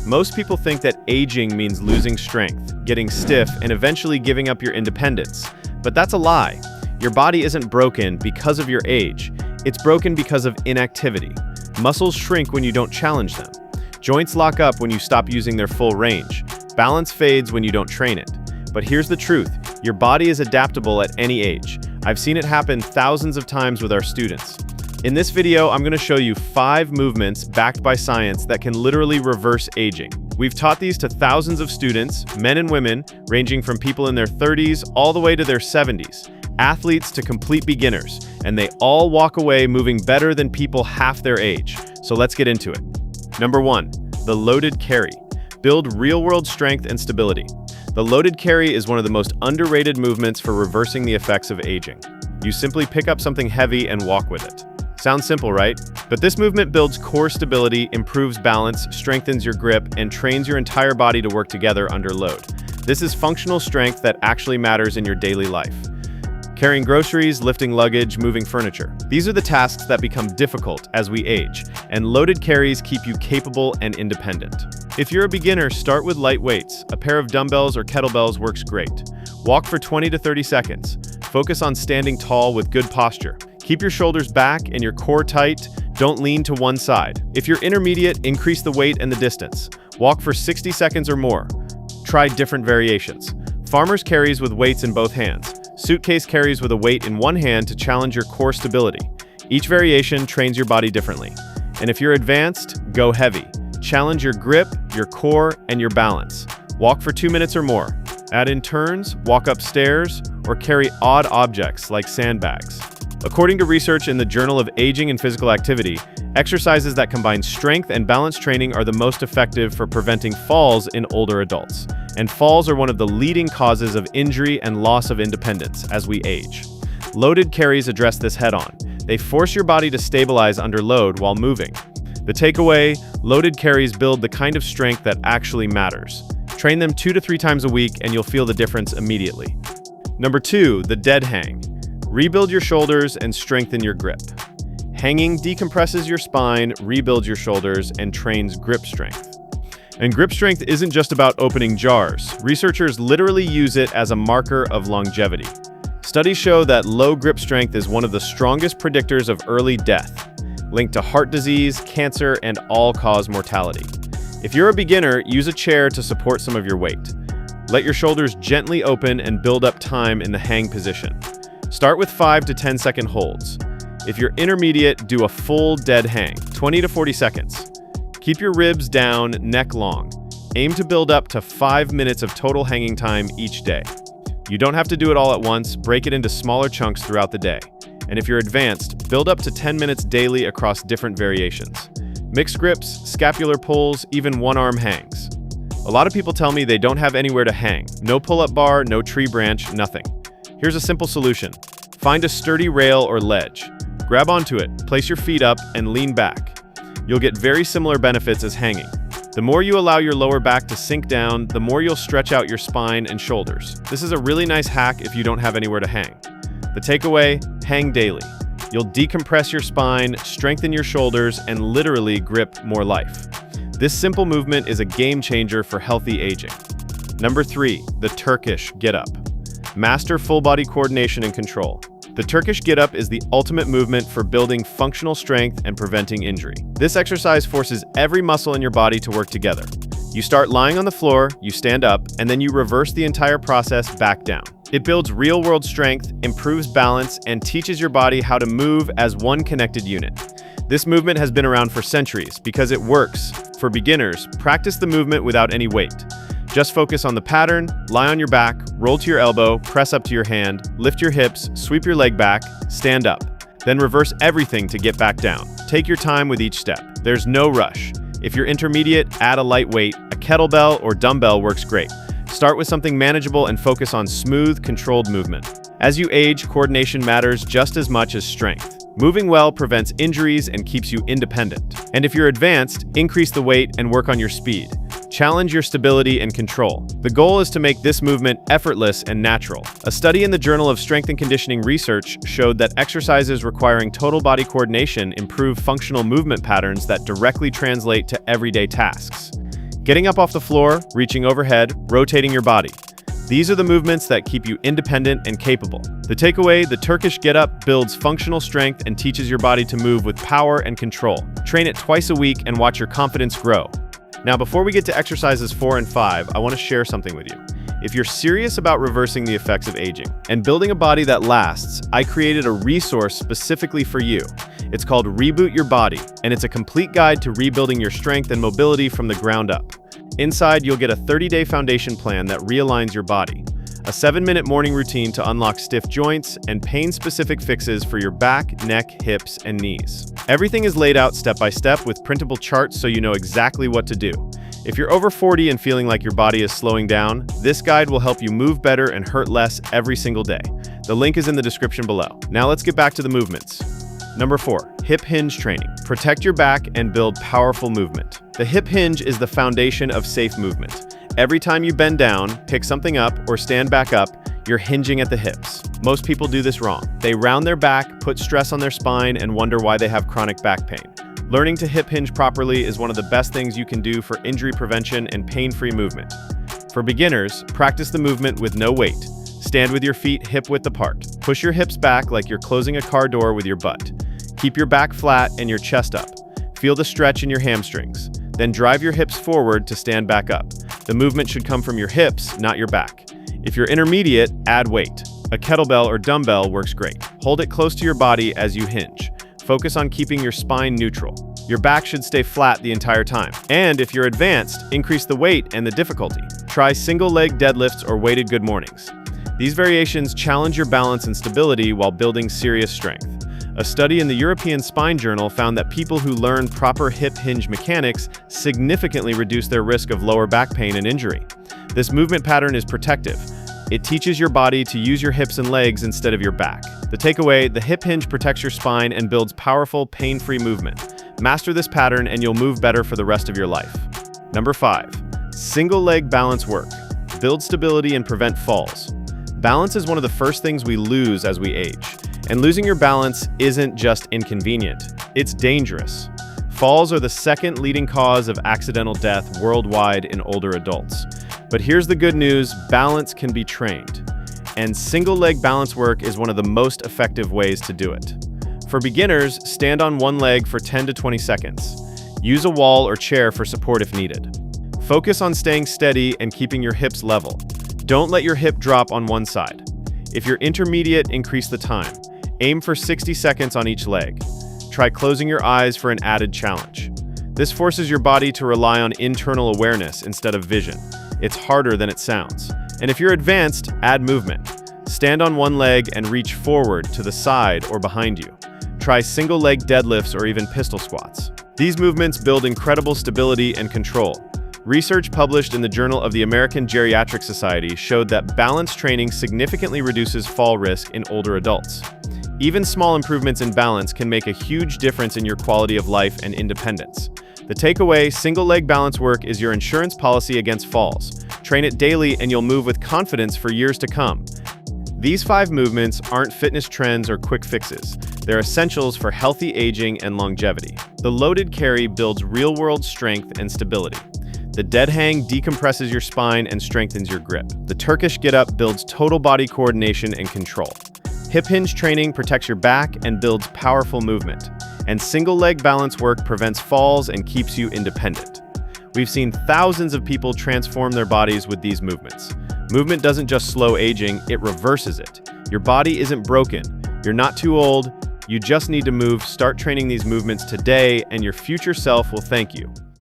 Most people think that aging means losing strength, getting stiff, and eventually giving up your independence. But that's a lie. Your body isn't broken because of your age. It's broken because of inactivity. Muscles shrink when you don't challenge them. Joints lock up when you stop using their full range. Balance fades when you don't train it. But here's the truth. Your body is adaptable at any age. I've seen it happen thousands of times with our students. In this video, I'm going to show you 5 movements backed by science that can literally reverse aging. We've taught these to thousands of students, men and women, ranging from people in their 30s all the way to their 70s, athletes to complete beginners, and they all walk away moving better than people half their age. So let's get into it. Number 1, the loaded carry. Build real-world strength and stability. The loaded carry is one of the most underrated movements for reversing the effects of aging. You simply pick up something heavy and walk with it. Sounds simple, right? But this movement builds core stability, improves balance, strengthens your grip, and trains your entire body to work together under load. This is functional strength that actually matters in your daily life. Carrying groceries, lifting luggage, moving furniture. These are the tasks that become difficult as we age, and loaded carries keep you capable and independent. If you're a beginner, start with light weights. A pair of dumbbells or kettlebells works great. Walk for 20 to 30 seconds. Focus on standing tall with good posture. Keep your shoulders back and your core tight. Don't lean to one side. If you're intermediate, increase the weight and the distance. Walk for 60 seconds or more. Try different variations. Farmer's carries with weights in both hands. Suitcase carries with a weight in one hand to challenge your core stability. Each variation trains your body differently. And if you're advanced, go heavy. Challenge your grip, your core, and your balance. Walk for 2 minutes or more. Add in turns, walk up stairs, or carry odd objects like sandbags. According to research in the Journal of Aging and Physical Activity, exercises that combine strength and balance training are the most effective for preventing falls in older adults. And falls are one of the leading causes of injury and loss of independence as we age. Loaded carries address this head-on. They force your body to stabilize under load while moving. The takeaway, loaded carries build the kind of strength that actually matters. Train them 2 to 3 times a week and you'll feel the difference immediately. Number 2, the dead hang. Rebuild your shoulders and strengthen your grip. Hanging decompresses your spine, rebuilds your shoulders, and trains grip strength. And grip strength isn't just about opening jars. Researchers literally use it as a marker of longevity. Studies show that low grip strength is one of the strongest predictors of early death, linked to heart disease, cancer, and all-cause mortality. If you're a beginner, use a chair to support some of your weight. Let your shoulders gently open and build up time in the hang position. Start with 5 to 10 second holds. If you're intermediate, do a full dead hang, 20 to 40 seconds. Keep your ribs down, neck long. Aim to build up to 5 minutes of total hanging time each day. You don't have to do it all at once, break it into smaller chunks throughout the day. And if you're advanced, build up to 10 minutes daily across different variations. Mixed grips, scapular pulls, even one-arm hangs. A lot of people tell me they don't have anywhere to hang. No pull-up bar, no tree branch, nothing. Here's a simple solution. Find a sturdy rail or ledge. Grab onto it, place your feet up, and lean back. You'll get very similar benefits as hanging. The more you allow your lower back to sink down, the more you'll stretch out your spine and shoulders. This is a really nice hack if you don't have anywhere to hang. The takeaway, hang daily. You'll decompress your spine, strengthen your shoulders, and literally grip more life. This simple movement is a game changer for healthy aging. Number 3, the Turkish get-up. Master full body coordination and control. The Turkish get-up is the ultimate movement for building functional strength and preventing injury. This exercise forces every muscle in your body to work together. You start lying on the floor, you stand up, and then you reverse the entire process back down. It builds real-world strength, improves balance, and teaches your body how to move as one connected unit. This movement has been around for centuries because it works. For beginners, practice the movement without any weight. Just focus on the pattern, lie on your back, roll to your elbow, press up to your hand, lift your hips, sweep your leg back, stand up. Then reverse everything to get back down. Take your time with each step. There's no rush. If you're intermediate, add a light weight. A kettlebell or dumbbell works great. Start with something manageable and focus on smooth, controlled movement. As you age, coordination matters just as much as strength. Moving well prevents injuries and keeps you independent. And if you're advanced, increase the weight and work on your speed. Challenge your stability and control. The goal is to make this movement effortless and natural. A study in the Journal of Strength and Conditioning Research showed that exercises requiring total body coordination improve functional movement patterns that directly translate to everyday tasks. Getting up off the floor, reaching overhead, rotating your body. These are the movements that keep you independent and capable. The takeaway, the Turkish get-up builds functional strength and teaches your body to move with power and control. Train it twice a week and watch your confidence grow. Now, before we get to exercises 4 and 5, I want to share something with you. If you're serious about reversing the effects of aging and building a body that lasts, I created a resource specifically for you. It's called Reboot Your Body, and it's a complete guide to rebuilding your strength and mobility from the ground up. Inside, you'll get a 30-day foundation plan that realigns your body, a 7-minute morning routine to unlock stiff joints, and pain-specific fixes for your back, neck, hips, and knees. Everything is laid out step by step with printable charts so you know exactly what to do. If you're over 40 and feeling like your body is slowing down, this guide will help you move better and hurt less every single day. The link is in the description below. Now let's get back to the movements. Number 4, hip hinge training. Protect your back and build powerful movement. The hip hinge is the foundation of safe movement. Every time you bend down, pick something up, or stand back up, you're hinging at the hips. Most people do this wrong. They round their back, put stress on their spine, and wonder why they have chronic back pain. Learning to hip hinge properly is one of the best things you can do for injury prevention and pain-free movement. For beginners, practice the movement with no weight. Stand with your feet hip-width apart. Push your hips back like you're closing a car door with your butt. Keep your back flat and your chest up. Feel the stretch in your hamstrings. Then drive your hips forward to stand back up. The movement should come from your hips, not your back. If you're intermediate, add weight. A kettlebell or dumbbell works great. Hold it close to your body as you hinge. Focus on keeping your spine neutral. Your back should stay flat the entire time. And if you're advanced, increase the weight and the difficulty. Try single leg deadlifts or weighted good mornings. These variations challenge your balance and stability while building serious strength. A study in the European Spine Journal found that people who learn proper hip hinge mechanics significantly reduce their risk of lower back pain and injury. This movement pattern is protective. It teaches your body to use your hips and legs instead of your back. The takeaway, the hip hinge protects your spine and builds powerful, pain-free movement. Master this pattern and you'll move better for the rest of your life. Number 5, single leg balance work. Build stability and prevent falls. Balance is one of the first things we lose as we age. And losing your balance isn't just inconvenient, it's dangerous. Falls are the second leading cause of accidental death worldwide in older adults. But here's the good news, balance can be trained. And single leg balance work is one of the most effective ways to do it. For beginners, stand on one leg for 10 to 20 seconds. Use a wall or chair for support if needed. Focus on staying steady and keeping your hips level. Don't let your hip drop on one side. If you're intermediate, increase the time. Aim for 60 seconds on each leg. Try closing your eyes for an added challenge. This forces your body to rely on internal awareness instead of vision. It's harder than it sounds. And if you're advanced, add movement. Stand on one leg and reach forward to the side or behind you. Try single leg deadlifts or even pistol squats. These movements build incredible stability and control. Research published in the Journal of the American Geriatric Society showed that balance training significantly reduces fall risk in older adults. Even small improvements in balance can make a huge difference in your quality of life and independence. The takeaway, single leg balance work is your insurance policy against falls. Train it daily and you'll move with confidence for years to come. These 5 movements aren't fitness trends or quick fixes. They're essentials for healthy aging and longevity. The loaded carry builds real-world strength and stability. The dead hang decompresses your spine and strengthens your grip. The Turkish get-up builds total body coordination and control. Hip hinge training protects your back and builds powerful movement. And single leg balance work prevents falls and keeps you independent. We've seen thousands of people transform their bodies with these movements. Movement doesn't just slow aging, it reverses it. Your body isn't broken. You're not too old. You just need to move. Start training these movements today, and your future self will thank you.